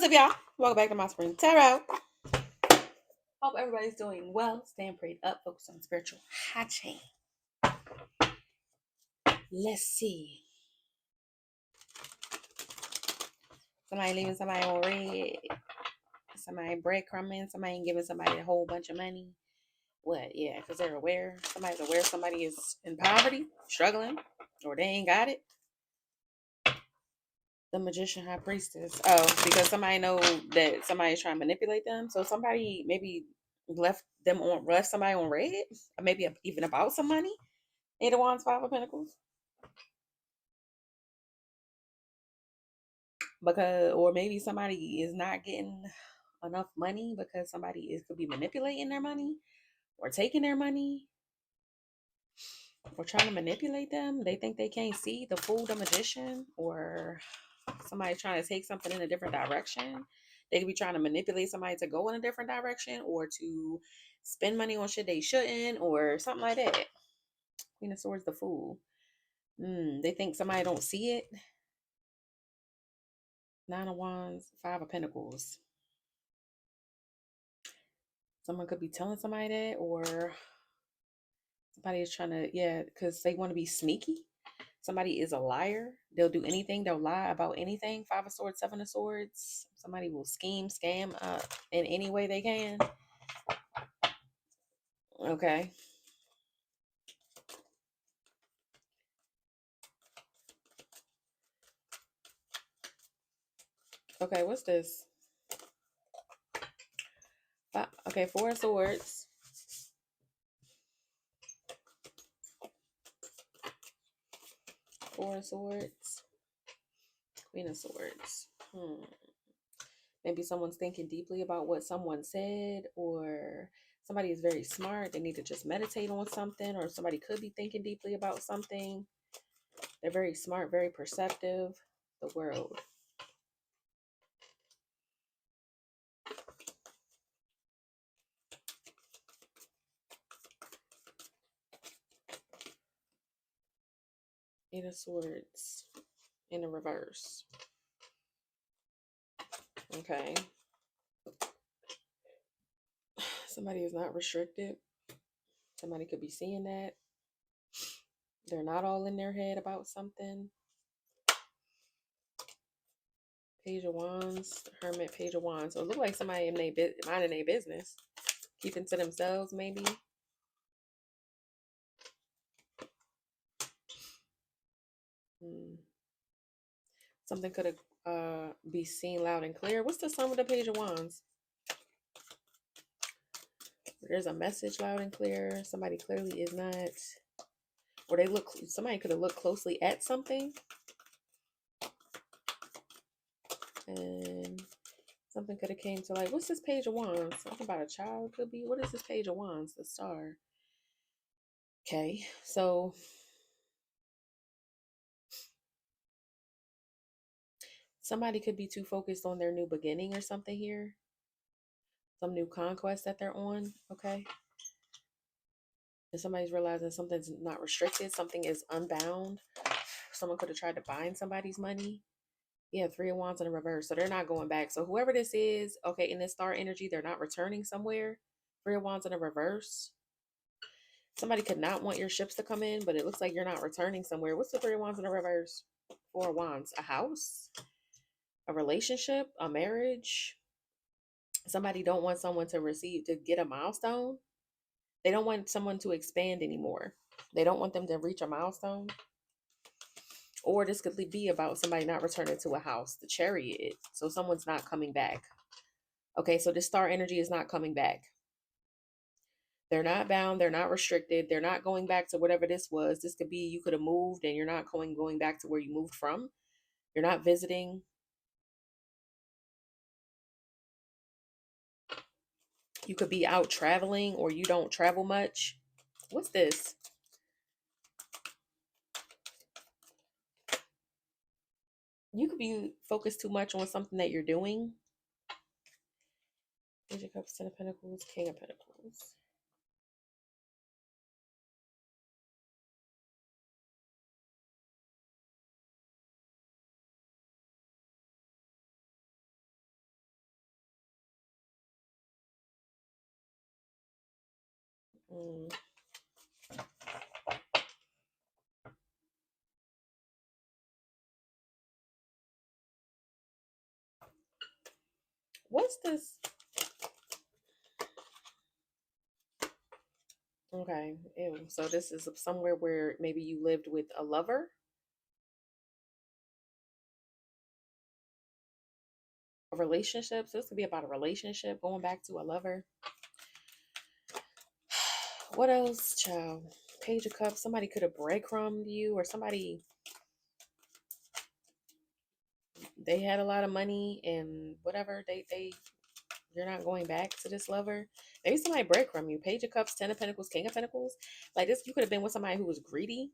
What's up, y'all? Welcome back to my spring tarot. Hope everybody's doing well. Staying prayed up, focused on spiritual hygiene. Let's see. Somebody leaving somebody on red. Somebody breadcrumbing. Somebody ain't giving somebody a whole bunch of money. What? Yeah, because they're aware. Somebody's aware somebody is in poverty, struggling, or they ain't got it. The magician, high priestess. Oh, because somebody know that somebody's trying to manipulate them. So somebody maybe left somebody on red, or maybe even about some money. Eight of Wands, Five of Pentacles. Or maybe somebody is not getting enough money because could be manipulating their money or taking their money or trying to manipulate them. They think they can't see the fool, the magician, or somebody trying to take something in a different direction. They could be trying to manipulate somebody to go in a different direction or to spend money on shit they shouldn't or something like that. Queen of Swords, the fool. They think somebody don't see it. Nine of Wands, Five of Pentacles. Someone could be telling somebody that, or somebody is trying to, because they want to be sneaky. Somebody is a liar. They'll do anything. They'll lie about anything. Five of Swords, Seven of Swords. Somebody will scheme, scam in any way they can. Okay. Okay, what's this? Okay, Four of Swords. Four of Swords. Queen of Swords. Maybe someone's thinking deeply about what someone said, or somebody is very smart. They need to just meditate on something, or somebody could be thinking deeply about something. They're very smart, very perceptive. The World. Eight of Swords in the reverse. Okay. Somebody is not restricted. Somebody could be seeing that. They're not all in their head about something. Page of Wands, Hermit, Page of Wands. So it look like somebody in minding their business, keeping to themselves, maybe. Something could be seen loud and clear. What's the sum with the Page of Wands? There's a message loud and clear. Somebody clearly is not, or somebody could have looked closely at something. And something could have came to light. What's this Page of Wands? Something about a child could be. What is this Page of Wands? The Star. Okay, so somebody could be too focused on their new beginning or something here. Some new conquest that they're on. Okay. And somebody's realizing something's not restricted. Something is unbound. Someone could have tried to bind somebody's money. Yeah, Three of Wands in the reverse. So they're not going back. So whoever this is, okay, in this star energy, they're not returning somewhere. Three of Wands in the reverse. Somebody could not want your ships to come in, but it looks like you're not returning somewhere. What's the Three of Wands in the reverse? Four of Wands. A house? A relationship? A marriage? Somebody don't want someone to get a milestone. They don't want someone to expand anymore. They don't want them to reach a milestone. Or this could be about somebody not returning to a house, the Chariot. So someone's not coming back. Okay, so this star energy is not coming back. They're not bound. They're not restricted. They're not going back to whatever this was. This could be you could have moved and you're not going back to where you moved from. You're not visiting. You could be out traveling or you don't travel much. What's this? You could be focused too much on something that you're doing. Page of Cups, Ten of Pentacles, King of Pentacles. Mm. What's this? Okay. Ew. So this is somewhere where maybe you lived with a lover, a relationship. So this could be about a relationship going back to a lover. What else, child? Page of Cups. Somebody could have breadcrumbed you, or somebody, they had a lot of money and whatever. They you're not going back to this lover. Maybe somebody breadcrumb you. Page of Cups, Ten of Pentacles, King of Pentacles. Like this, you could have been with somebody who was greedy,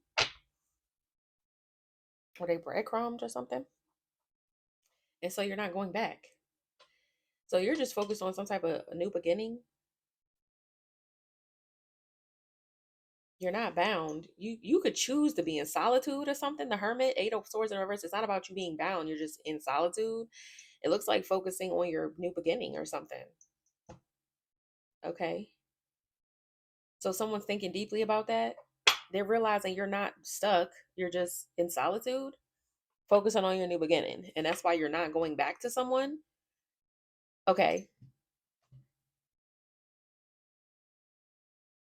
or they breadcrumbed or something. And so you're not going back. So you're just focused on some type of a new beginning. You're not bound. You could choose to be in solitude or something. The Hermit, Eight of Swords in reverse. It's not about you being bound. You're just in solitude. It looks like focusing on your new beginning or something. Okay. So someone's thinking deeply about that. They're realizing you're not stuck. You're just in solitude, focusing on your new beginning. And that's why you're not going back to someone. Okay.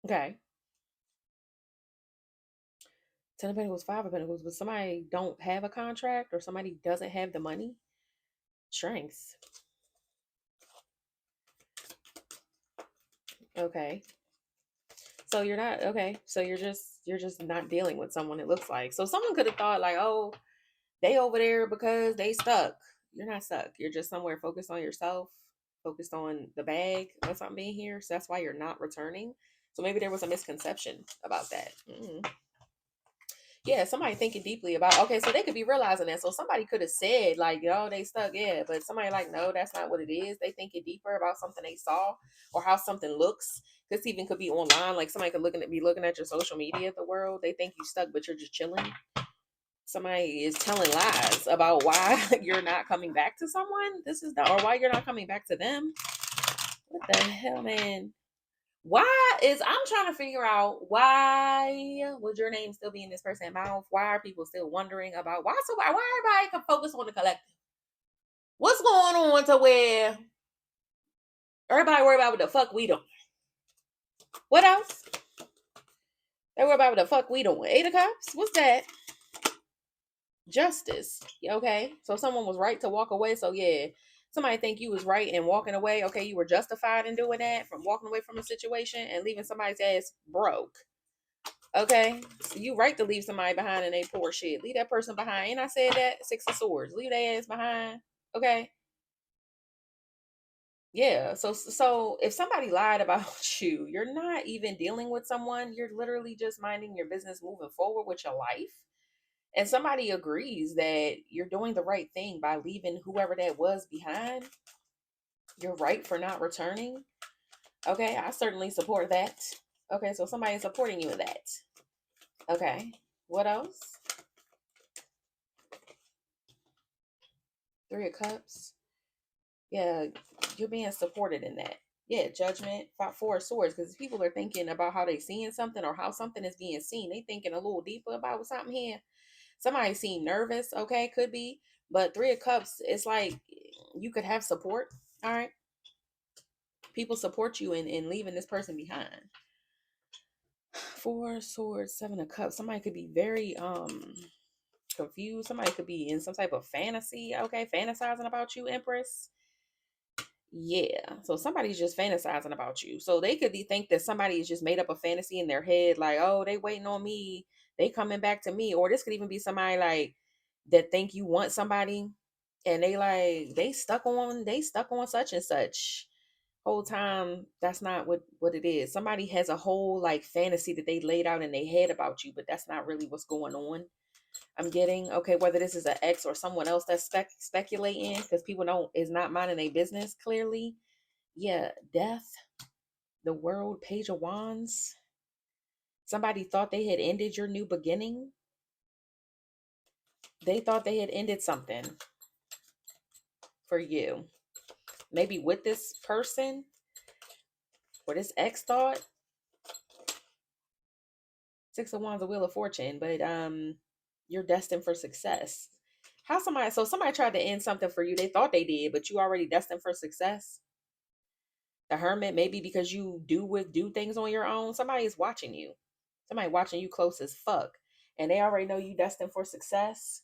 Okay. Ten of Pentacles, Five of Pentacles, but somebody don't have a contract or somebody doesn't have the money. Strength. Okay. So you're not okay. So you're just not dealing with someone, it looks like. So someone could have thought like, oh, they over there because they stuck. You're not stuck. You're just somewhere focused on yourself, focused on the bag. That's not being here. So that's why you're not returning. So maybe there was a misconception about that. Yeah, somebody thinking deeply about, okay, so they could be realizing that. So somebody could have said like, yo, they stuck, yeah, but somebody like, no, that's not what it is. They thinking deeper about something they saw or how something looks. This even could be online. Like somebody could be looking at your social media of the world. They think you stuck, but you're just chilling. Somebody is telling lies about why you're not coming back to someone. Or why you're not coming back to them. What the hell, man? I'm trying to figure out why would your name still be in this person's mouth? Why are people still wondering about why everybody can focus on the collective? What's going on to where everybody worry about what the fuck we doing? What else? They worry about what the fuck we doing. Eight of Cups? What's that? Justice. Okay. So someone was right to walk away. So yeah. Somebody think you was right in walking away. Okay, you were justified in doing that, from walking away from a situation and leaving somebody's ass broke. Okay, so you right to leave somebody behind and they poor shit. Leave that person behind. Ain't I said that? Six of Swords. Leave their ass behind. Okay. Yeah. So if somebody lied about you, you're not even dealing with someone. You're literally just minding your business, moving forward with your life. And somebody agrees that you're doing the right thing by leaving whoever that was behind. You're right for not returning. Okay, I certainly support that. Okay, so somebody's supporting you in that. Okay. What else? Three of Cups. Yeah, you're being supported in that. Yeah, Judgment, Four of Swords, because people are thinking about how they seeing something or how something is being seen. They thinking a little deeper about something here. Somebody seem nervous, okay, could be. But Three of Cups, it's like you could have support. All right. People support you in leaving this person behind. Four of Swords, Seven of Cups. Somebody could be very confused. Somebody could be in some type of fantasy, okay, fantasizing about you, Empress. Yeah. So somebody's just fantasizing about you. So they could think that somebody has just made up a fantasy in their head, like, oh, they waiting on me. They coming back to me. Or this could even be somebody like that think you want somebody and they stuck on such and such. Whole time that's not what it is. Somebody has a whole like fantasy that they laid out in their head about you, but that's not really what's going on. I'm getting, okay, whether this is an ex or someone else that's speculating, because people don't is not minding their business clearly. Yeah, Death, the World, Page of Wands. Somebody thought they had ended your new beginning. They thought they had ended something for you. Maybe with this person, or this ex thought. Six of Wands, a Wheel of Fortune, but you're destined for success. How somebody so somebody tried to end something for you. They thought they did, but you already destined for success. The Hermit, maybe because you do things on your own. Somebody is watching you. Somebody watching you close as fuck. And they already know you destined for success.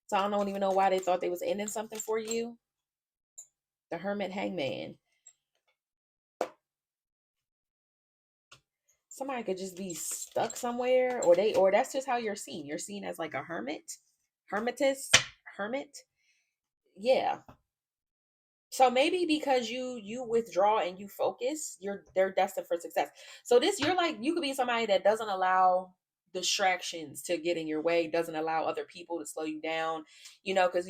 So I don't even know why they thought they was ending something for you. The Hermit, Hangman. Somebody could just be stuck somewhere, or that's just how you're seen. You're seen as like a hermit, hermitess, hermit. Yeah. So maybe because you withdraw and you focus, they're destined for success. So this you're like you could be somebody that doesn't allow distractions to get in your way, doesn't allow other people to slow you down, because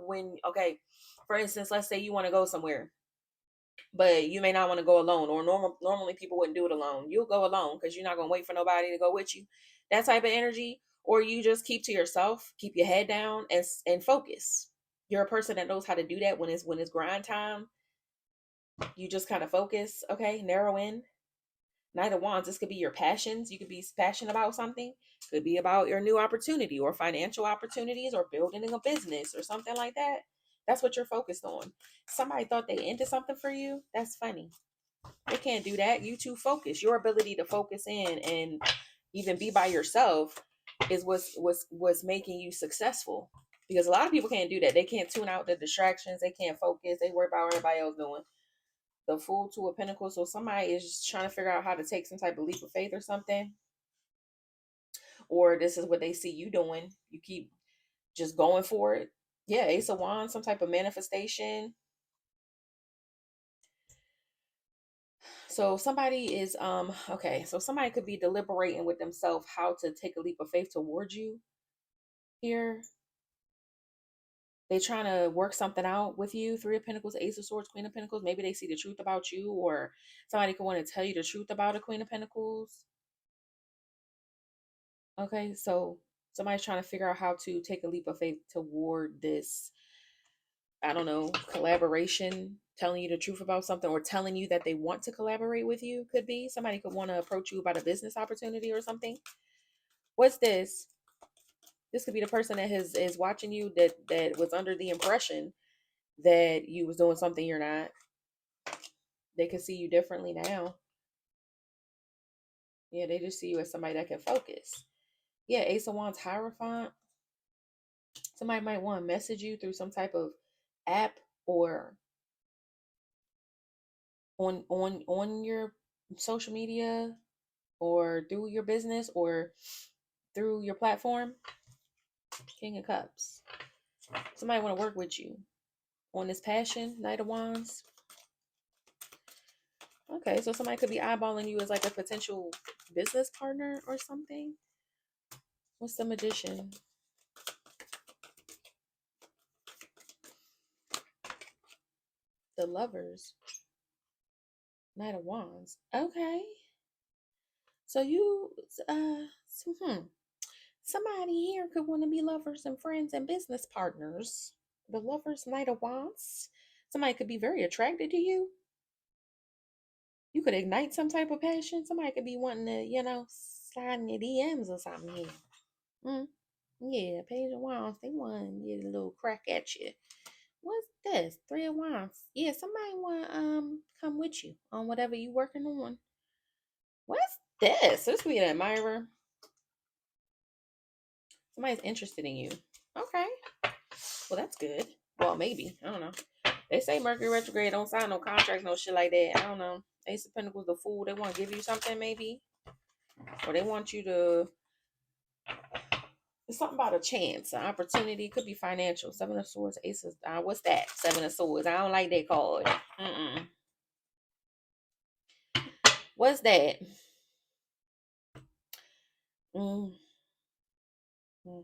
when okay, for instance, let's say you want to go somewhere, but you may not want to go alone, or normally people wouldn't do it alone. You'll go alone because you're not gonna wait for nobody to go with you. That type of energy, or you just keep to yourself, keep your head down and focus. You're a person that knows how to do that when it's grind time. You just kind of focus, okay, narrow in. Knight of Wands, this could be your passions. You could be passionate about something. Could be about your new opportunity or financial opportunities or building a business or something like that. That's what you're focused on. Somebody thought they ended something for you. That's funny. They can't do that. You too focused. Your ability to focus in and even be by yourself is what's making you successful. Because a lot of people can't do that. They can't tune out the distractions. They can't focus. They worry about what everybody else doing. The Fool, Two of Pentacles. So somebody is trying to figure out how to take some type of leap of faith or something. Or this is what they see you doing. You keep just going for it. Yeah, Ace of Wands, some type of manifestation. So somebody is okay, so somebody could be deliberating with themselves how to take a leap of faith towards you here. They trying to work something out with you. Three of Pentacles, Ace of Swords, Queen of Pentacles. Maybe they see the truth about you, or somebody could want to tell you the truth about a Queen of Pentacles. Okay, so somebody's trying to figure out how to take a leap of faith toward this, I don't know, collaboration, telling you the truth about something, or telling you that they want to collaborate with you. Could be somebody could want to approach you about a business opportunity or something. What's this? This could be the person that is watching you that was under the impression that you was doing something you're not. They can see you differently now. Yeah, they just see you as somebody that can focus. Yeah, Ace of Wands, Hierophant. Somebody might want to message you through some type of app, or on your social media, or through your business, or through your platform. King of Cups. Somebody want to work with you on this passion. Knight of Wands. Okay, so somebody could be eyeballing you as like a potential business partner or something. What's the Magician? The Lovers. Knight of Wands. Okay. So somebody here could want to be lovers and friends and business partners. The Lovers, Knight of Wands. Somebody could be very attracted to you. You could ignite some type of passion. Somebody could be wanting to, slide in your DMs or something here. Mm. Yeah, Page of Wands. They want to get a little crack at you. What's this? Three of Wands. Yeah, somebody want to come with you on whatever you working on. What's this? This could be an admirer. Somebody's interested in you. Okay. Well, that's good. Well, maybe. I don't know. They say Mercury retrograde, don't sign no contracts, no shit like that. I don't know. Ace of Pentacles, the Fool. They want to give you something, maybe, or they want you to. It's something about a chance, an opportunity. Could be financial. Seven of Swords, Ace of. What's that? Seven of Swords. I don't like that card. What's that? Mm, mm,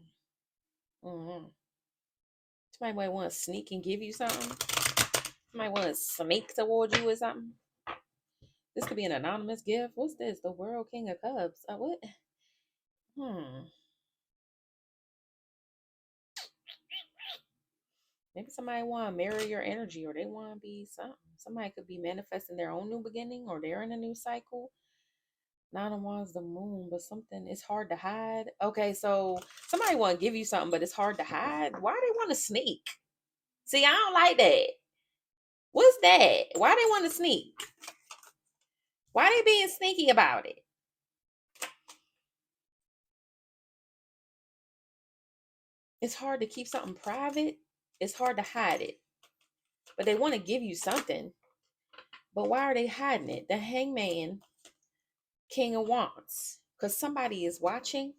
mm. Somebody might want to sneak and give you something. Somebody want to sneak towards you or something. This could be an anonymous gift. What's this? The World King of Cups. What? Maybe somebody want to mirror your energy, or they want to be something. Somebody could be manifesting their own new beginning, or they're in a new cycle. Nine of Wands, the moon, but something it's hard to hide. Okay, so somebody want to give you something, but it's hard to hide. Why they want to sneak? See, I don't like that. What's that? Why they want to sneak? Why they being sneaky about it? It's hard to keep something private. It's hard to hide it. But they want to give you something. But why are they hiding it? The Hangman, King of Wands. Because somebody is watching.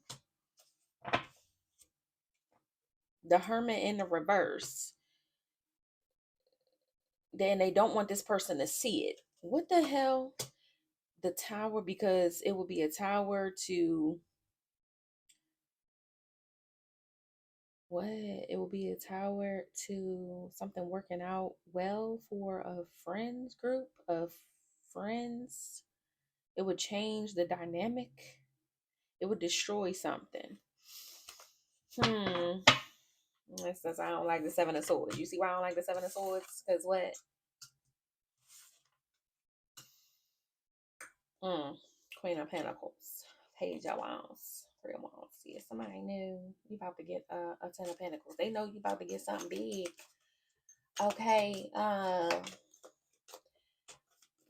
The Hermit in the reverse. Then they don't want this person to see it. What the hell? The Tower, because it will be a tower to what? It will be a tower to something working out well for a friends group of friends. It would change the dynamic. It would destroy something. Hmm. It says I don't like the Seven of Swords. You see why I don't like the Seven of Swords? Because what? Hmm. Queen of Pentacles. Page of Wands. Three of Wands. Yeah, somebody knew you about to get a Ten of Pentacles. They know you about to get something big. Okay.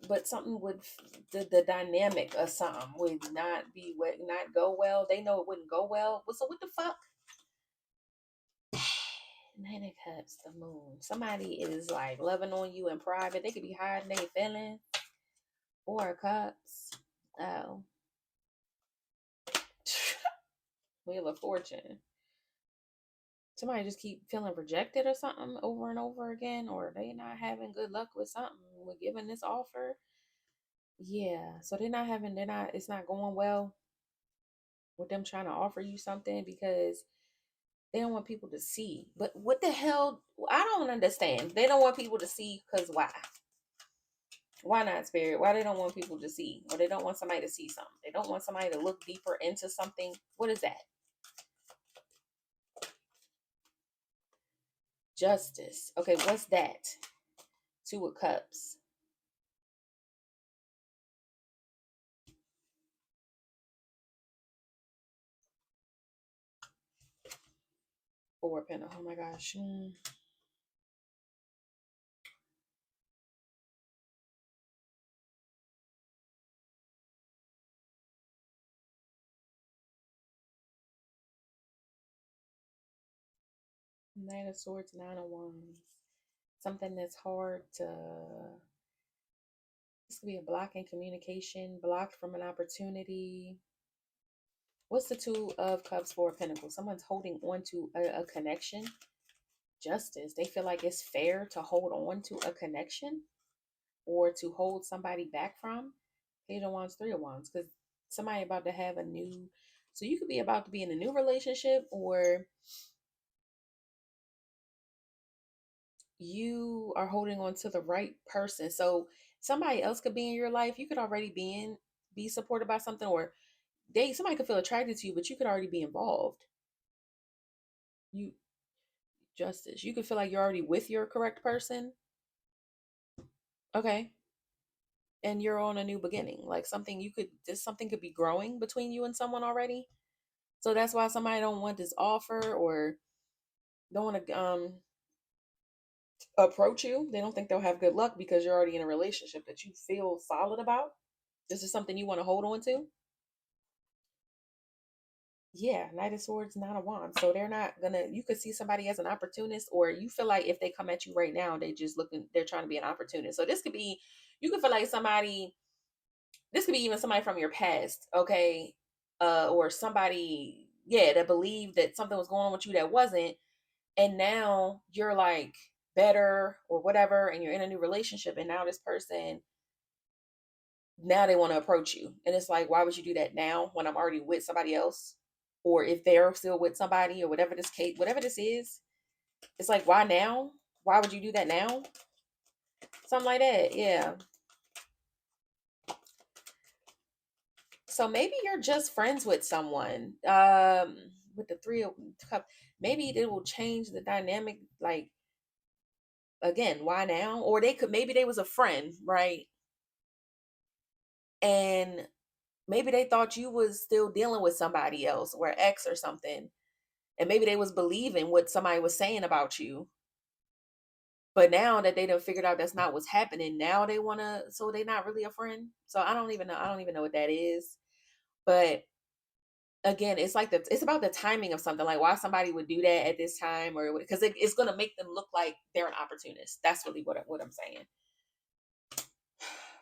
But something would the dynamic of something would not go well. They know it wouldn't go well. So what the fuck? Nine of Cups, the moon. Somebody is like loving on you in private. They could be hiding their feelings. Four of Cups. Oh. Wheel of Fortune. Somebody just keep feeling rejected or something over and over again, or they not having good luck with something with giving this offer. Yeah. So it's not going well with them trying to offer you something because they don't want people to see. But what the hell? I don't understand. They don't want people to see because why? Why not, Spirit? Why they don't want people to see? Or they don't want somebody to see something? They don't want somebody to look deeper into something? What is that? Justice. Okay, what's that? Two of Cups. Four of Pentacles. Oh my gosh. Knight of Swords, Nine of Wands. Something that's hard to. This could be a block in communication, blocked from an opportunity. What's the Two of Cups, Four of Pentacles? Someone's holding on to a connection. Justice. They feel like it's fair to hold on to a connection or to hold somebody back from. Page of Wands, Three of Wands. Because somebody about to have a new. So you could be about to be in a new relationship, or you are holding on to the right person. So somebody else could be in your life. You could already be supported by something, or somebody could feel attracted to you, but you could already be involved. You Justice. You could feel like you're already with your correct person. Okay. And you're on a new beginning. Like something could be growing between you and someone already. So that's why somebody don't want this offer or don't want to approach you. They don't think they'll have good luck because you're already in a relationship that you feel solid about. This is something you want to hold on to. Yeah, Knight of Swords, Nine of Wands. So they're not gonna. You could see somebody as an opportunist, or you feel like if they come at you right now, they're trying to be an opportunist. So this could be, you could feel like somebody. This could be even somebody from your past, okay, or somebody, yeah, that believed that something was going on with you that wasn't, and now you're like better or whatever, and you're in a new relationship, and now this person now they want to approach you. And it's like, why would you do that now when I'm already with somebody else? Or if they're still with somebody or whatever this is, it's like, why now? Why would you do that now? Something like that. Yeah. So maybe you're just friends with someone. With the Three of Cups, maybe it will change the dynamic. Like, again, why now? Or maybe they was a friend, right? And Maybe they thought you was still dealing with somebody else or ex or something. And maybe they was believing what somebody was saying about you. But now that they done figured out that's not what's happening, now they wanna, so they not really a friend. So I don't even know. I don't even know what that is. But again, it's like it's about the timing of something, like why somebody would do that at this time, or because it's gonna make them look like they're an opportunist. That's really what I'm saying.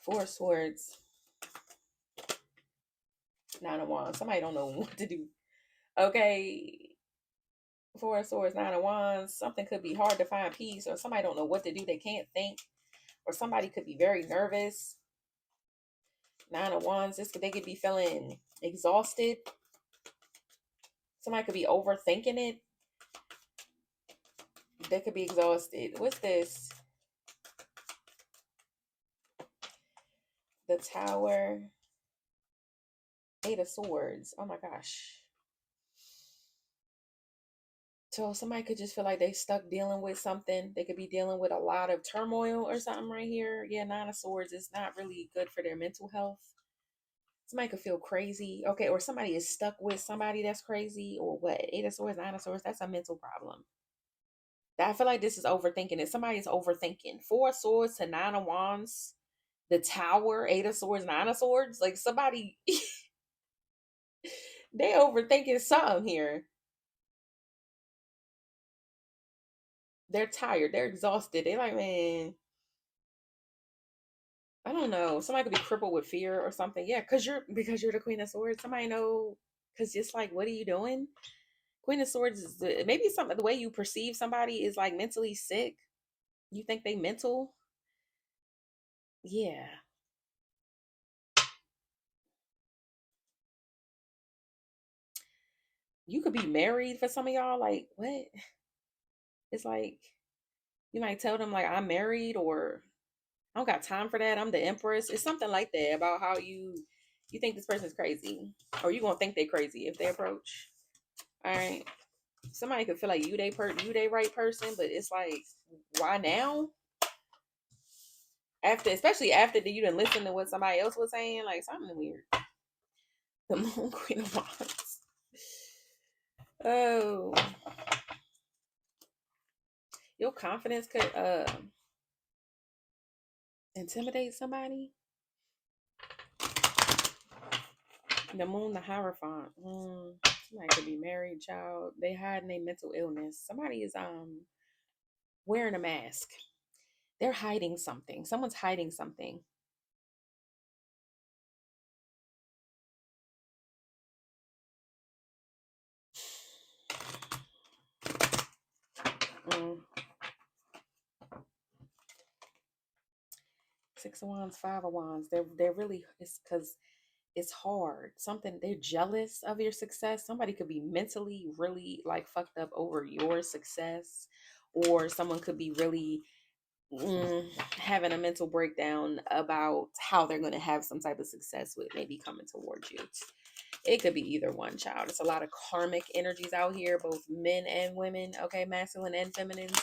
Four of Swords, Nine of Wands. Somebody don't know what to do. Okay. Four of Swords, Nine of Wands. Something could be hard to find peace, or somebody don't know what to do. They can't think, or somebody could be very nervous. Nine of Wands. They could be feeling exhausted. Somebody could be overthinking it. They could be exhausted. What's this? The Tower. Eight of Swords. Oh my gosh. So somebody could just feel like they stuck dealing with something. They could be dealing with a lot of turmoil or something right here. Yeah, Nine of Swords is not really good for their mental health. Somebody could feel crazy. Okay, or somebody is stuck with somebody that's crazy, or what? Eight of Swords, Nine of Swords, that's a mental problem. I feel like this is overthinking it. Somebody is overthinking. Four of Swords to Nine of Wands. The Tower, Eight of Swords, Nine of Swords. Like somebody, they overthinking something here. They're tired. They're exhausted. They're like, man, I don't know. Somebody could be crippled with fear or something. Yeah, because you're the Queen of Swords. Somebody know, because just like, what are you doing? Queen of Swords is maybe something, the way you perceive somebody is like mentally sick. You think they mental? Yeah. You could be married for some of y'all. Like, what? It's like you might tell them like I'm married, or I don't got time for that. I'm the Empress. It's something like that about how you think this person's crazy, or you gonna think they crazy if they approach. All right. Somebody could feel like you they right person, but it's like, why now? After, especially after you didn't listen to what somebody else was saying, like something weird. The Moon, Queen of Wands. Oh, your confidence could intimidate somebody. The Moon, the Hierophant. Somebody could be married, child. They hiding a mental illness. Somebody is wearing a mask. They're hiding something. Someone's hiding something. Mm. Six of Wands, Five of Wands. They're really, it's because it's hard. Something, they're jealous of your success. Somebody could be mentally really like fucked up over your success, or someone could be really having a mental breakdown about how they're going to have some type of success with maybe coming towards you. It could be either one, child. It's a lot of karmic energies out here, both men and women. Okay, masculine and feminines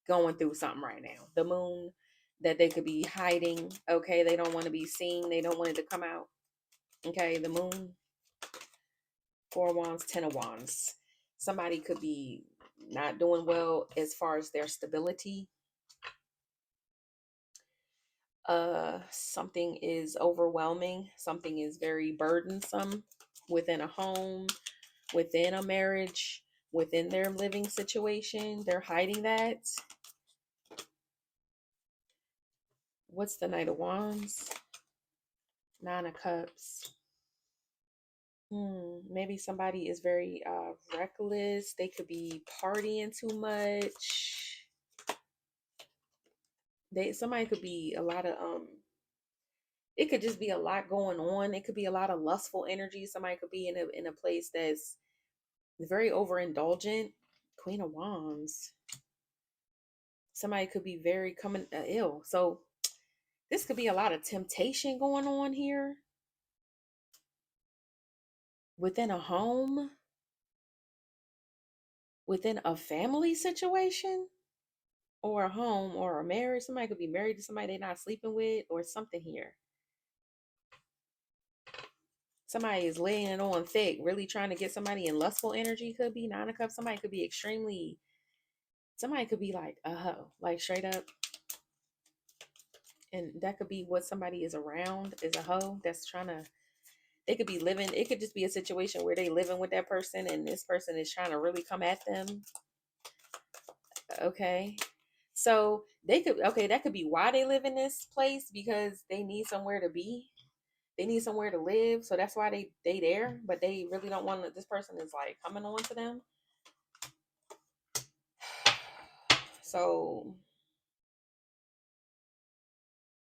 going through something right now. The Moon, that they could be hiding. Okay, they don't want to be seen. They don't want it to come out. Okay, the Moon, Four of Wands, Ten of Wands. Somebody could be not doing well as far as their stability. Something is overwhelming. Something is very burdensome within a home, within a marriage, within their living situation. They're hiding that. What's the Knight of Wands? Nine of Cups. Maybe somebody is very reckless. They could be partying too much. Somebody could be a lot of it could just be a lot going on. It could be a lot of lustful energy. Somebody could be in a place that's very overindulgent. Queen of Wands. Somebody could be very coming ill. So this could be a lot of temptation going on here within a home, within a family situation, or a home, or a marriage. Somebody could be married to somebody they're not sleeping with, or something here. Somebody is laying it on thick, really trying to get somebody in lustful energy. Could be Nine of Cups. Somebody could be extremely. Somebody could be like a hoe, like straight up, and that could be what somebody is around is a hoe that's trying to. They could be living. It could just be a situation where they living with that person, and this person is trying to really come at them. Okay, so they could. Okay, that could be why they live in this place because they need somewhere to be. They need somewhere to live, so that's why they there. But they really don't want to. This person is like coming on to them. So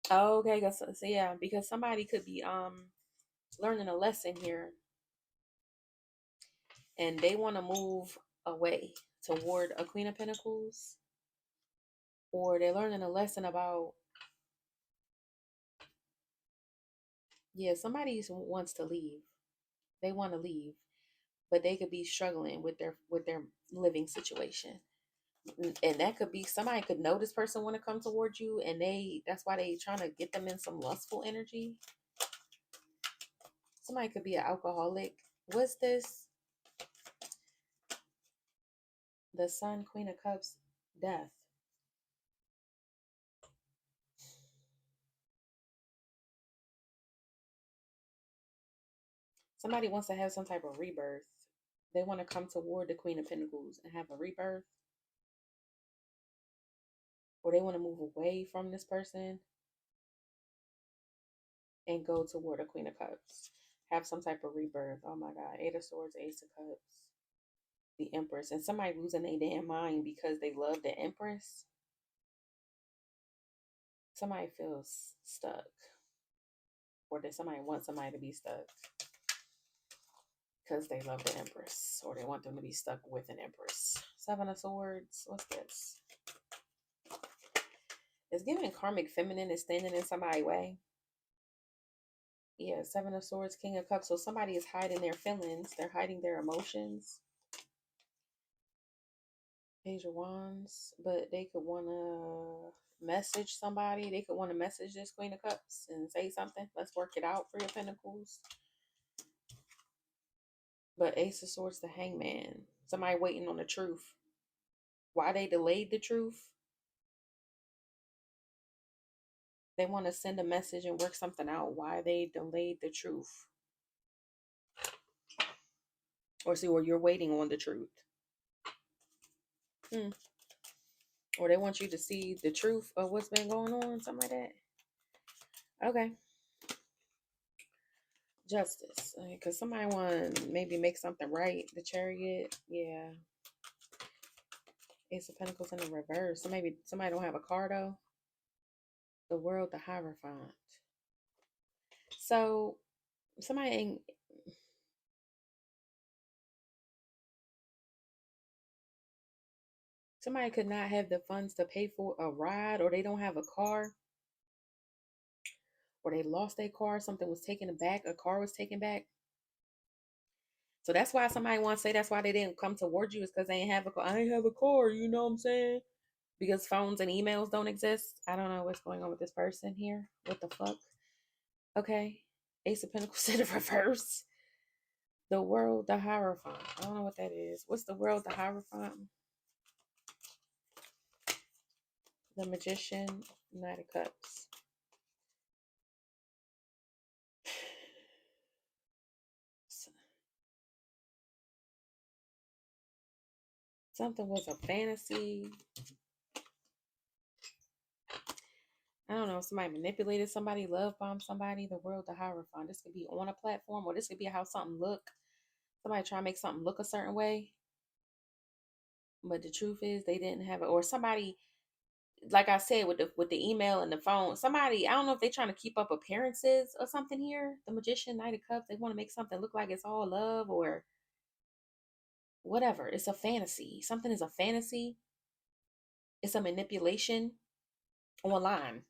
okay, so yeah, because somebody could be learning a lesson here, and they want to move away toward a Queen of Pentacles, or they're learning a lesson about yeah, somebody wants to leave. They want to leave, but they could be struggling with their living situation. And that could be somebody could know this person want to come towards you, and that's why they trying to get them in some lustful energy. Somebody could be an alcoholic. What's this? The Sun, Queen of Cups, Death. Somebody wants to have some type of rebirth. They want to come toward the Queen of Pentacles and have a rebirth, or they want to move away from this person and go toward a Queen of Cups. Have some type of rebirth. Oh my God. Eight of Swords, Ace of Cups, the Empress. And somebody losing their damn mind because they love the Empress. Somebody feels stuck. Or that somebody wants somebody to be stuck because they love the Empress. Or they want them to be stuck with an Empress. Seven of Swords. What's this? It's giving karmic feminine is standing in somebody's way. Yeah, Seven of Swords, King of Cups. So somebody is hiding their feelings. They're hiding their emotions. Page of Wands. But they could want to message somebody. They could want to message this Queen of Cups and say something. Let's work it out for your Pentacles. But Ace of Swords, the Hangman. Somebody waiting on the truth. Why they delayed the truth? They want to send a message and work something out. Why they delayed the truth? Or see, or you're waiting on the truth. Or they want you to see the truth of what's been going on, something like that. Okay. Justice. Because somebody want to maybe make something right. The Chariot. Yeah. Ace of Pentacles in the reverse. So maybe somebody don't have a card though. The World, the Hierophant. So somebody ain't. Somebody could not have the funds to pay for a ride, or they don't have a car, or they lost their car. Something was taken back. A car was taken back. So that's why somebody wants to say that's why they didn't come towards you is because they ain't have a car. I ain't have a car, you know what I'm saying? Because phones and emails don't exist. I don't know what's going on with this person here. What the fuck? Okay. Ace of Pentacles in the reverse. The World, the Hierophant. I don't know what that is. What's the World, the Hierophant? The Magician, Knight of Cups. Something was a fantasy. I don't know. Somebody manipulated somebody, love bombed somebody. The World, the Hierophant. This could be on a platform, or this could be how something look. Somebody try to make something look a certain way, but the truth is they didn't have it. Or somebody, like I said, with the email and the phone. Somebody, I don't know if they're trying to keep up appearances or something here. The Magician, Knight of Cups. They want to make something look like it's all love or whatever. It's a fantasy. Something is a fantasy. It's a manipulation online.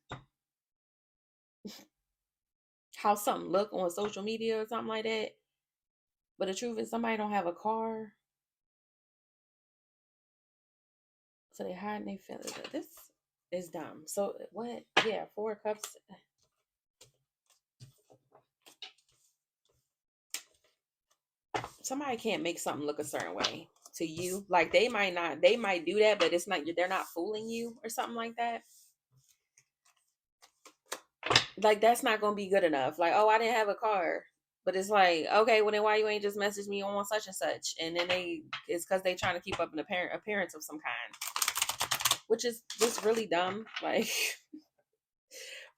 How something look on social media or something like that. But the truth is somebody don't have a car. So they hide and they feel it. This is dumb. So what? Yeah, Four of Cups. somebody can't make something look a certain way to you. Like they might not, they might do that, but it's not, they're not fooling you or something like that. Like that's not gonna be good enough. Like, oh, I didn't have a car. But it's like, okay, well then why you ain't just message me on such and such? And then it's because they trying to keep up an appearance of some kind, which is just really dumb. Like,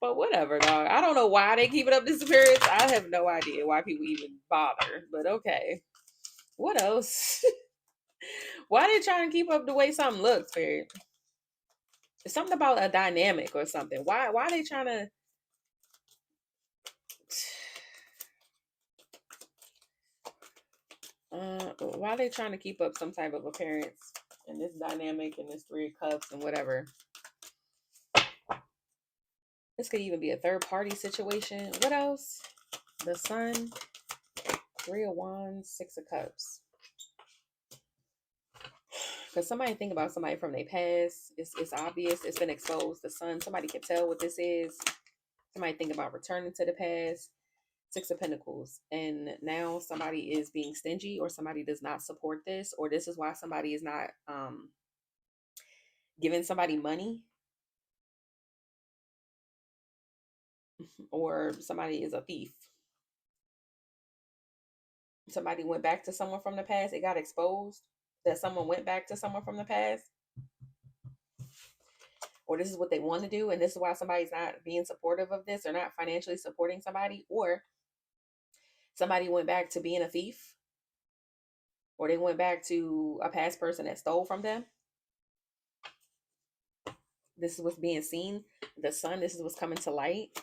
but whatever, dog. I don't know why they keep it up this appearance. I have no idea why people even bother. But okay, what else? Why they trying to keep up the way something looks, Period. It's something about a dynamic or something. Why are they trying to why are they trying to keep up some type of appearance in this dynamic and this three of cups and whatever? This could even be a third party situation. What else? The sun, three of wands, six of cups. Because somebody think about somebody from their past. It's obvious. It's been exposed. The sun, somebody can tell what this is. Somebody think about returning to the past. Six of Pentacles. And now somebody is being stingy, or somebody does not support this, or this is why somebody is not giving somebody money, or somebody is a thief. Somebody went back to someone from the past. It got exposed that someone went back to someone from the past, or this is what they want to do, and this is why somebody's not being supportive of this, or not financially supporting somebody, or somebody went back to being a thief, or they went back to a past person that stole from them. This is what's being seen. The sun, this is what's coming to light.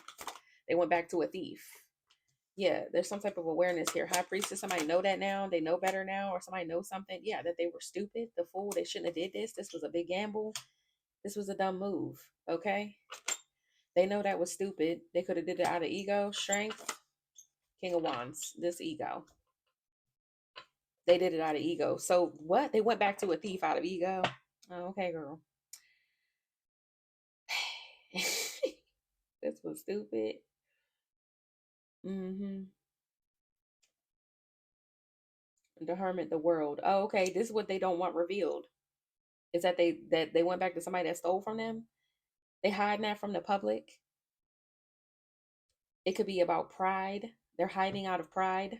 They went back to a thief. Yeah, there's some type of awareness here. High priestess, somebody know that now. They know better now, or somebody knows something. Yeah, that they were stupid, the fool. They shouldn't have did this. This was a big gamble. This was a dumb move. Okay, they know that was stupid. They could have did it out of ego, strength. King of Wands, this ego. They did it out of ego. So what? They went back to a thief out of ego. Oh, okay, girl. This was stupid. Mm-hmm. The Hermit, the world. Oh, okay. This is what they don't want revealed. Is that they went back to somebody that stole from them. They hiding that from the public. It could be about pride. They're hiding out of pride.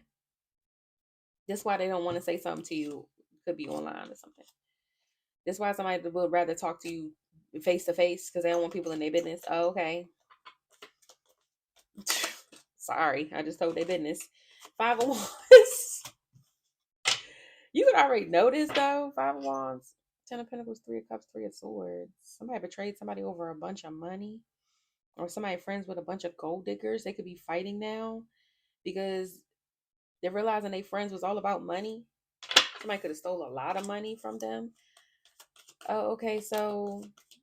That's why they don't want to say something to you. Could be online or something. That's why somebody would rather talk to you face to face, because they don't want people in their business. Oh, okay. Sorry, I just told their business. Five of Wands. You could already know this though. Five of Wands, Ten of Pentacles, Three of Cups, Three of Swords. Somebody betrayed somebody over a bunch of money, or somebody friends with a bunch of gold diggers. They could be fighting now because they're realizing their friends was all about money. Somebody could have stole a lot of money from them. Oh, okay. So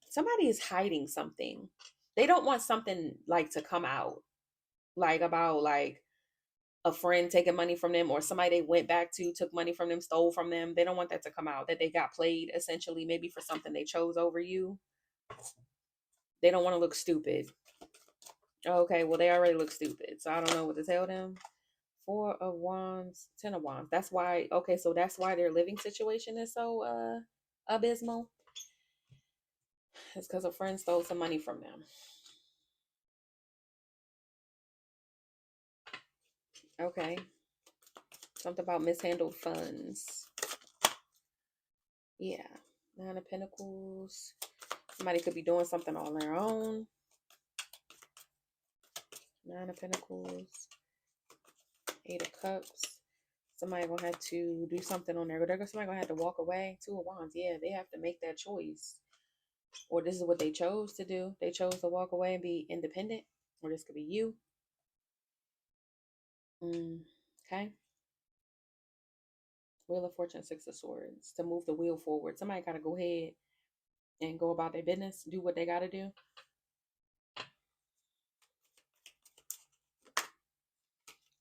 somebody is hiding something. They don't want something like to come out, like about like a friend taking money from them, or somebody they went back to took money from them, stole from them. They don't want that to come out, that they got played essentially, maybe for something they chose over you. They don't want to look stupid. Okay, well they already look stupid, so I don't know what to tell them. Four of Wands, Ten of Wands. That's why. Okay, so that's why their living situation is so abysmal. It's because a friend stole some money from them. Okay, something about mishandled funds. Yeah, Nine of Pentacles. Somebody could be doing something on their own. Nine of Pentacles. Eight of Cups. Somebody gonna have to do something on there. Somebody gonna have to walk away. Two of Wands. Yeah, they have to make that choice. Or this is what they chose to do. They chose to walk away and be independent. Or this could be you. Okay. Wheel of Fortune, Six of Swords. To move the wheel forward. Somebody gotta go ahead and go about their business. Do what they gotta do.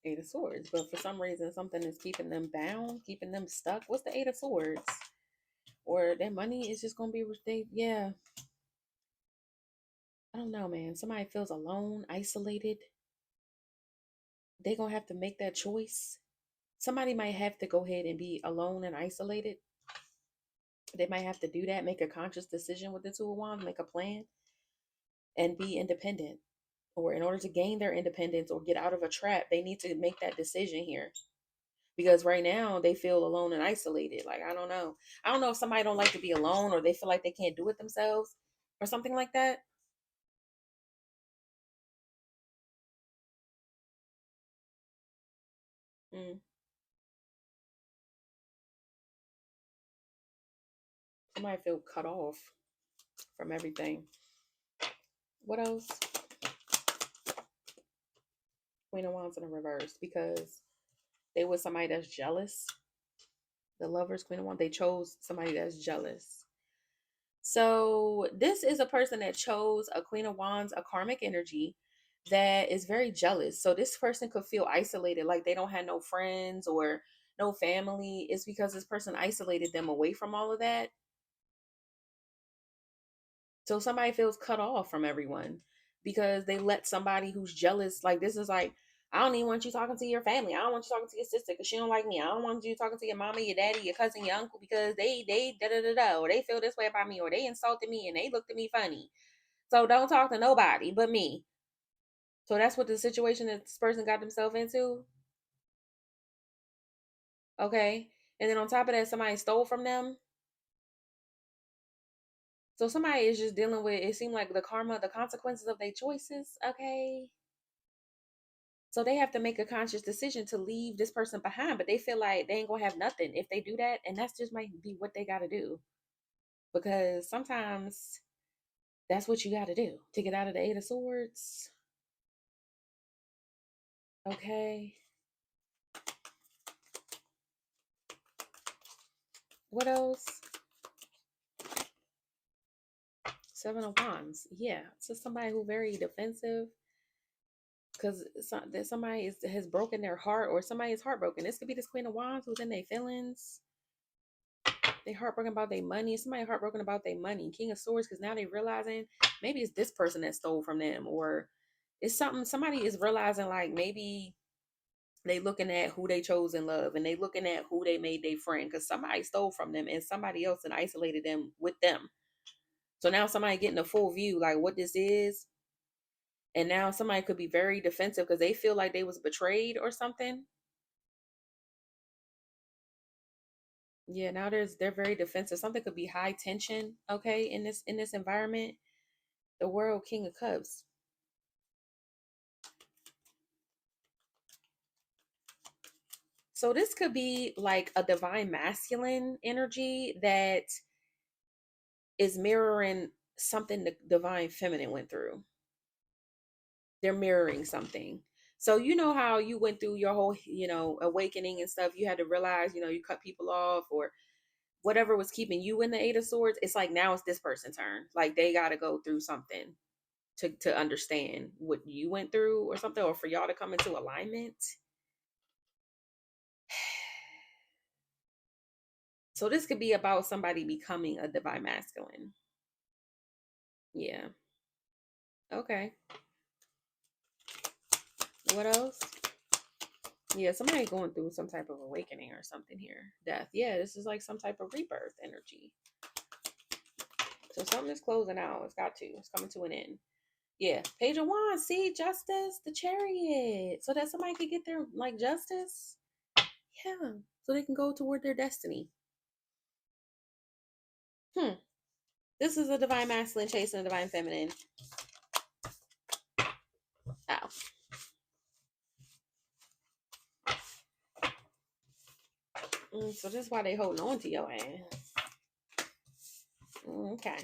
Eight of Swords. But for some reason, something is keeping them bound, keeping them stuck. What's the Eight of Swords? Or their money is just gonna be yeah. I don't know, man. Somebody feels alone, isolated. They gonna have to make that choice. somebody might have to go ahead and be alone and isolated. They might have to do that, make a conscious decision with the Two of Wands, make a plan, and be independent. Or in order to gain their independence or get out of a trap, they need to make that decision here. Because right now they feel alone and isolated. Like, I don't know. I don't know if somebody don't like to be alone, or they feel like they can't do it themselves or something like that. Mm. Somebody feel cut off from everything. What else? Queen of Wands in the reverse, because they were somebody that's jealous. The Lovers, Queen of Wands, they chose somebody that's jealous. So this is a person that chose a Queen of Wands, a karmic energy that is very jealous. So this person could feel isolated, like they don't have no friends or no family. It's because this person isolated them away from all of that. So somebody feels cut off from everyone because they let somebody who's jealous, like this is like, I don't even want you talking to your family. I don't want you talking to your sister because she don't like me. I don't want you talking to your mama, your daddy, your cousin, your uncle because they da da da da, or they feel this way about me, or they insulted me and they looked at me funny. So don't talk to nobody but me. So that's what the situation that this person got themselves into. Okay. And then on top of that, somebody stole from them. So somebody is just dealing with, it seemed like the karma, the consequences of their choices. Okay. So they have to make a conscious decision to leave this person behind, but they feel like they ain't gonna have nothing if they do that. And that's just might be what they gotta do. Because sometimes that's what you gotta do to get out of the Eight of Swords. Okay. What else? Seven of Wands. Yeah. So somebody who very defensive because somebody has broken their heart, or somebody is heartbroken. This could be this Queen of Wands who's in their feelings. They heartbroken about their money. Somebody heartbroken about their money. King of Swords, because now they realizing maybe it's this person that stole from them, or it's something. Somebody is realizing like maybe they looking at who they chose in love, and they looking at who they made their friend, because somebody stole from them and somebody else and isolated them with them. So now somebody getting a full view like what this is, and now somebody could be very defensive because they feel like they was betrayed or something. Yeah, now they're very defensive. Something could be high tension, okay, in this environment. The World, King of Cups. So this could be like a divine masculine energy that is mirroring something the divine feminine went through. They're mirroring something. So you know how you went through your whole, awakening and stuff. You had to realize, you cut people off or whatever was keeping you in the Eight of Swords. It's like now it's this person's turn. Like they got to go through something to understand what you went through or something, or for y'all to come into alignment. So this could be about somebody becoming a divine masculine. Yeah. Okay. What else? Yeah, somebody going through some type of awakening or something here. Death. Yeah, this is like some type of rebirth energy. So something is closing out. It's got to. It's coming to an end. Yeah. Page of Wands. See, justice, the Chariot. So that somebody could get their like justice. Yeah. So they can go toward their destiny. This is a divine masculine chasing a divine feminine. Oh. So this is why they holding on to your ass. Okay.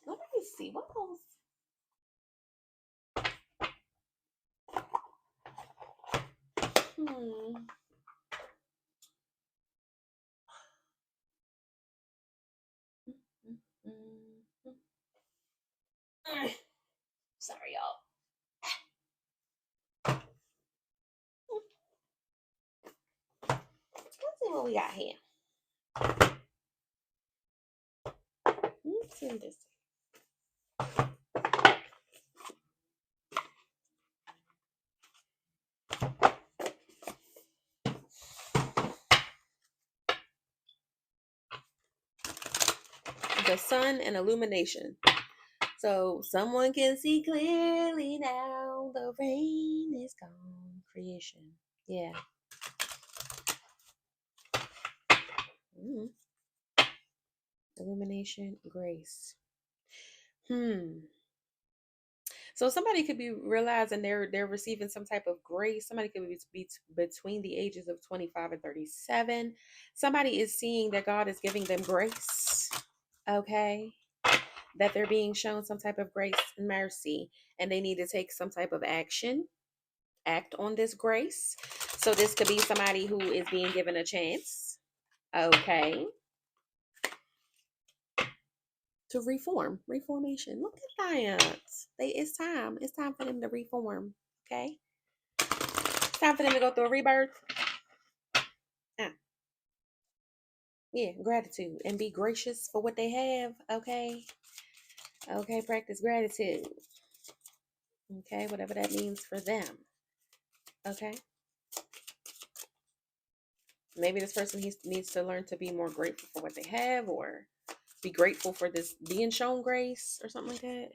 Let me see what else. Sorry, y'all. Let's see what we got here. Let's see this. the sun and illumination. So someone can see clearly now. The rain is gone. Creation. Yeah. Mm. Illumination, grace. So somebody could be realizing they're receiving some type of grace. Somebody could be between the ages of 25 and 37. Somebody is seeing that God is giving them grace. Okay. That they're being shown some type of grace and mercy, and they need to take some type of action, act on this grace. So this could be somebody who is being given a chance. Okay. To reformation. Look at that. It's time. It's time for them to reform. Okay. It's time for them to go through a rebirth. Ah, yeah, gratitude and be gracious for what they have. Okay. Okay, practice gratitude. Okay, whatever that means for them. Okay. Maybe this person needs to learn to be more grateful for what they have, or be grateful for this being shown grace or something like that.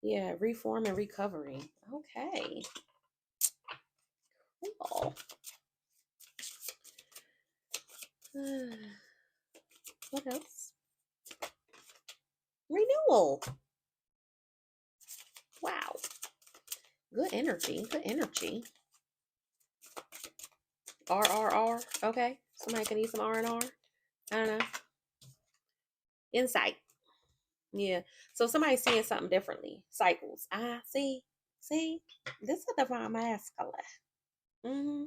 Yeah, reform and recovery. Okay. Cool. What else? Renewal. Wow. Good energy. Good energy. R. Okay. Somebody can need some R&R. I don't know. Insight. Yeah. So somebody's seeing something differently. Cycles. See. See. This is a divine masculine. Mm-hmm.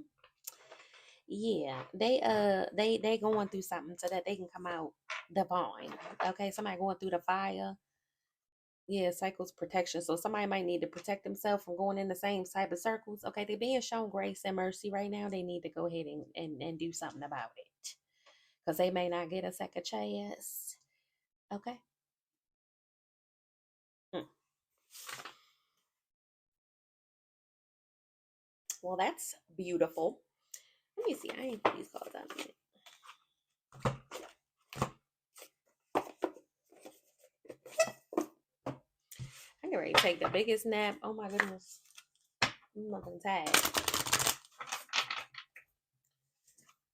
Yeah. They going through something so that they can come out divine. Okay. Somebody going through the fire. Yeah, cycles protection. So somebody might need to protect themselves from going in the same type of circles. Okay, they're being shown grace and mercy right now. They need to go ahead and do something about it. Because they may not get a second chance. Okay. Hmm. Well, that's beautiful. Let me see. I ain't put these cards out yet. I can ready to take the biggest nap. Oh my goodness. I'm not gonna tag.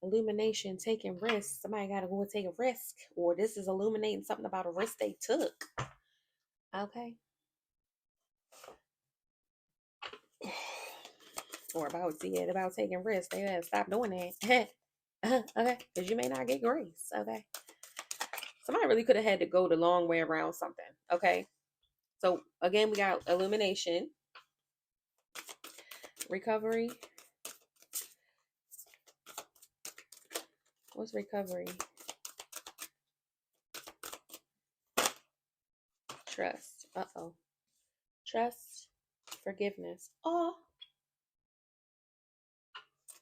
Illumination, taking risks. Somebody gotta go and take a risk. Or this is illuminating something about a risk they took. Okay. Or about taking risks. They gotta stop doing that. Okay, because you may not get grace. Okay, somebody really could have had to go the long way around something. Okay, so again, we got illumination, recovery. What's recovery? Trust. Trust, forgiveness. Oh,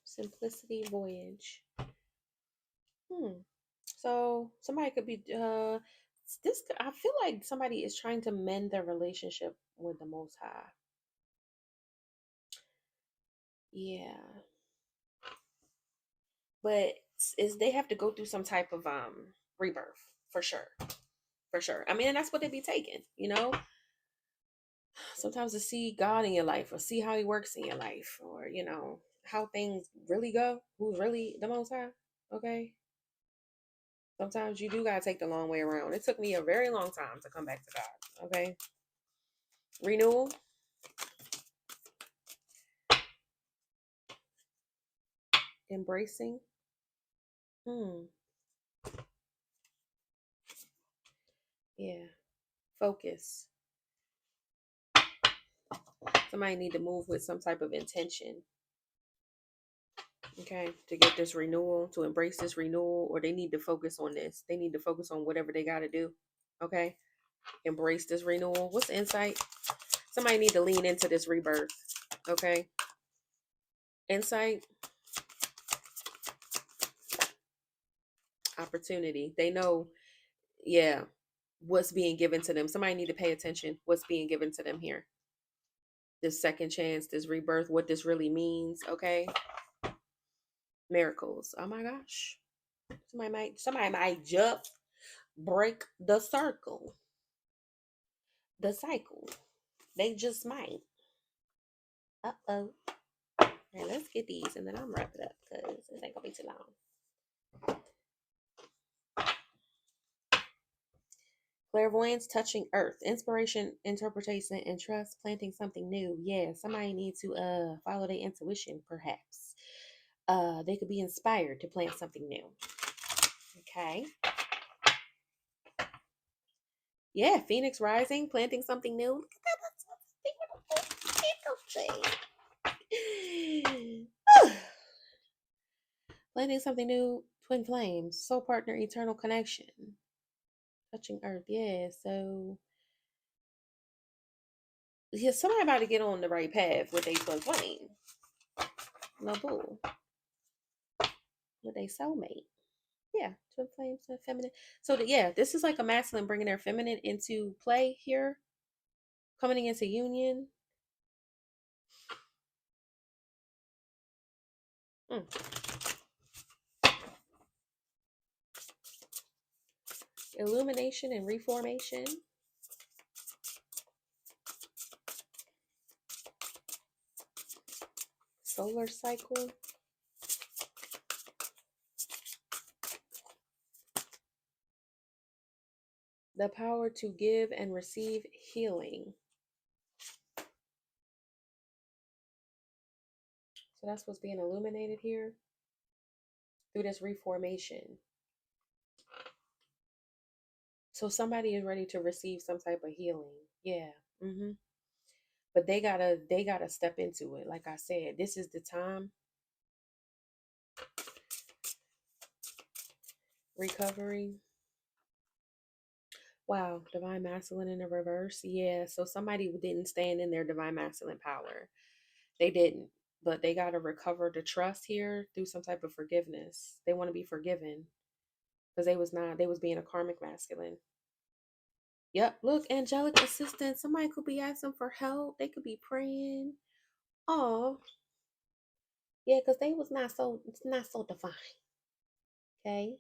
simplicity, voyage. So somebody could be this. I feel like somebody is trying to mend their relationship with the Most High. Yeah, but is they have to go through some type of rebirth for sure, for sure. I mean, and that's what they be taking, sometimes to see God in your life, or see how he works in your life, or how things really go, who's really the Most High. Okay, sometimes you do gotta take the long way around. It took me a very long time to come back to God. Okay, renewal. Embracing. Hmm. Yeah. Focus. Somebody need to move with some type of intention. Okay. To get this renewal, to embrace this renewal, or they need to focus on this. They need to focus on whatever they got to do. Okay. Embrace this renewal. What's the insight? Somebody need to lean into this rebirth. Okay. Insight. Opportunity. They know, yeah, what's being given to them. Somebody need to pay attention. What's being given to them here. This second chance, this rebirth, what this really means. Okay. Miracles. Oh my gosh. Somebody might jump. break the circle, the cycle. They just might. Uh-oh. All right, let's get these and then I'm wrap it up because this ain't gonna be too long. Clairvoyance, touching earth, inspiration, interpretation, and trust, planting something new. Yeah, somebody needs to follow their intuition, perhaps. They could be inspired to plant something new. Okay. Yeah, Phoenix rising, planting something new. Look at that. That's beautiful. Planting something new, twin flames, soul partner, eternal connection. Touching earth. Yeah, so yeah, somebody about to get on the right path with a twin flame. No bull. With a soulmate. Yeah, twin flames and feminine. So yeah, this is like a masculine bringing their feminine into play here, coming into union. Mm. Illumination and reformation. Solar cycle. The power to give and receive healing. So that's what's being illuminated here through this reformation. So somebody is ready to receive some type of healing. Yeah. Mm-hmm. But they gotta step into it. Like I said, this is the time. Recovery. Wow, divine masculine in the reverse. Yeah, so somebody didn't stand in their divine masculine power. They didn't, but they got to recover the trust here through some type of forgiveness. They want to be forgiven because they was being a karmic masculine. Yep, look, angelic assistance. Somebody could be asking for help. They could be praying. Oh, yeah, because they was not so divine. Okay.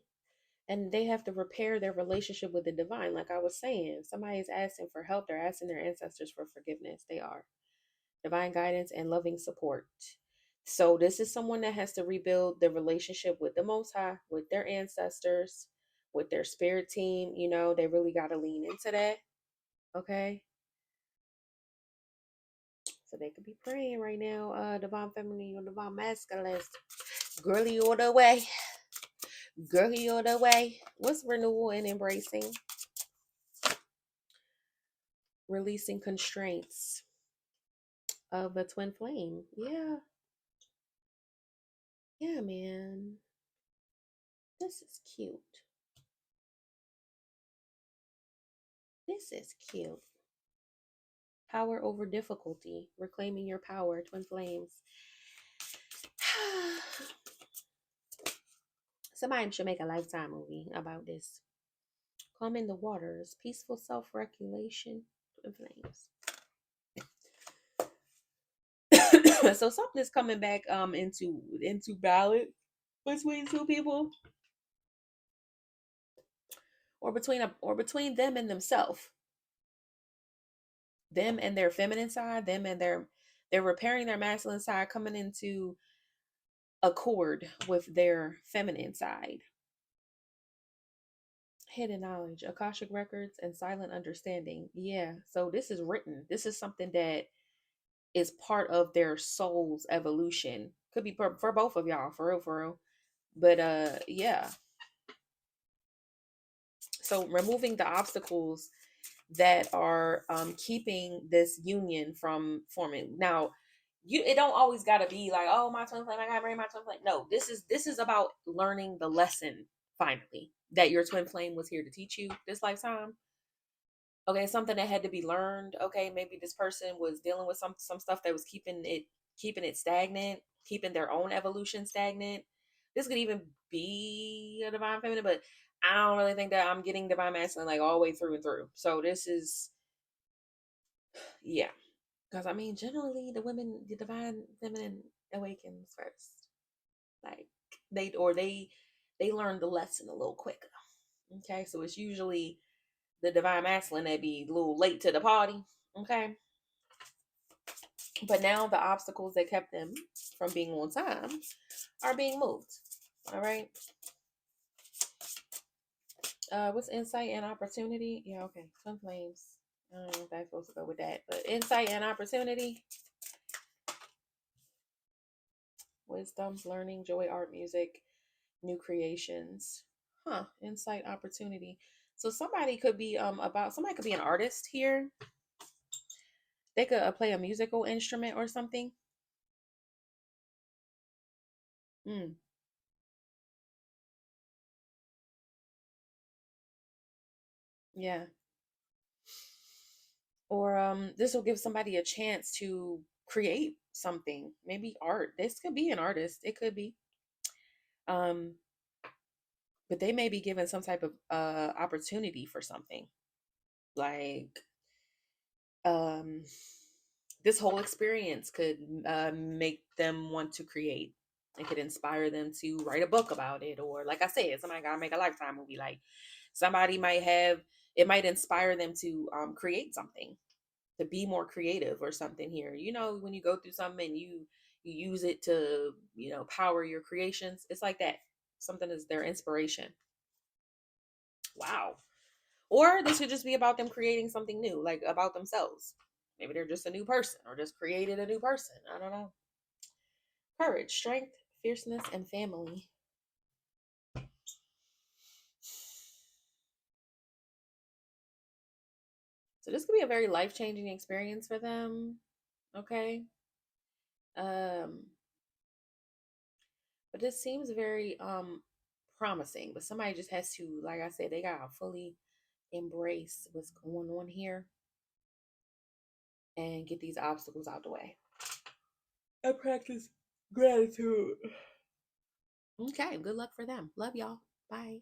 And they have to repair their relationship with the divine. Like I was saying, somebody is asking for help. They're asking their ancestors for forgiveness. They are divine guidance and loving support. So this is someone that has to rebuild the relationship with the Most High, with their ancestors, with their spirit team. You know, they really got to lean into that. Okay. So they could be praying right now. Divine feminine or divine masculine. Girly all the way. Girly all the way. What's renewal and embracing? Releasing constraints of a twin flame. Yeah. Yeah, man. This is cute. This is cute. Power over difficulty. Reclaiming your power. Twin flames. Somebody should make a Lifetime movie about this. Calming the waters. Peaceful self-regulation. Twin flames. So something is coming back into balance between two people, or between them and themselves, them and their feminine side, them and they're repairing their masculine side, coming into accord with their feminine side. Hidden knowledge, Akashic records, and silent understanding. Yeah, so this is written. This is something that is part of their soul's evolution. Could be for both of y'all, for real, for real. But yeah. So removing the obstacles that are keeping this union from forming. Now, it don't always gotta be like, oh, my twin flame, I gotta marry my twin flame. No, this is about learning the lesson finally that your twin flame was here to teach you this lifetime. Okay, something that had to be learned. Okay, maybe this person was dealing with some stuff that was keeping it stagnant, keeping their own evolution stagnant. This could even be a divine feminine, but I don't really think that I'm getting divine masculine like all the way through and through. So this is, yeah, because I mean, generally the divine feminine awakens first. Like they learn the lesson a little quicker. Okay, so it's usually the divine masculine that be a little late to the party. Okay, but now the obstacles that kept them from being on time are being moved. All right. What's insight and opportunity? Yeah, okay. Twin flames. I don't know if that's supposed to go with that, but insight and opportunity, wisdom, learning, joy, art, music, new creations. Huh. Insight, opportunity. So somebody could be somebody could be an artist here. They could play a musical instrument or something. Mm, yeah. Or this will give somebody a chance to create something, maybe art. This could be an artist. It could be. Um, but they may be given some type of opportunity for something. Like um this whole experience could make them want to create. It could inspire them to write a book about it, or like I said, somebody gotta make a Lifetime movie. Like somebody might have, it might inspire them to create something, to be more creative or something here. You know, when you go through something and you use it to, you know, power your creations, it's like that. Something is their inspiration. Wow. Or this could just be about them creating something new, like about themselves. Maybe they're just a new person or just created a new person. I don't know. Courage, strength, fierceness, and family. So this could be a very life-changing experience for them. Okay. Um, but this seems very promising. But somebody just has to, like I said, they gotta fully embrace what's going on here and get these obstacles out the way. And practice gratitude. Okay, good luck for them. Love y'all. Bye.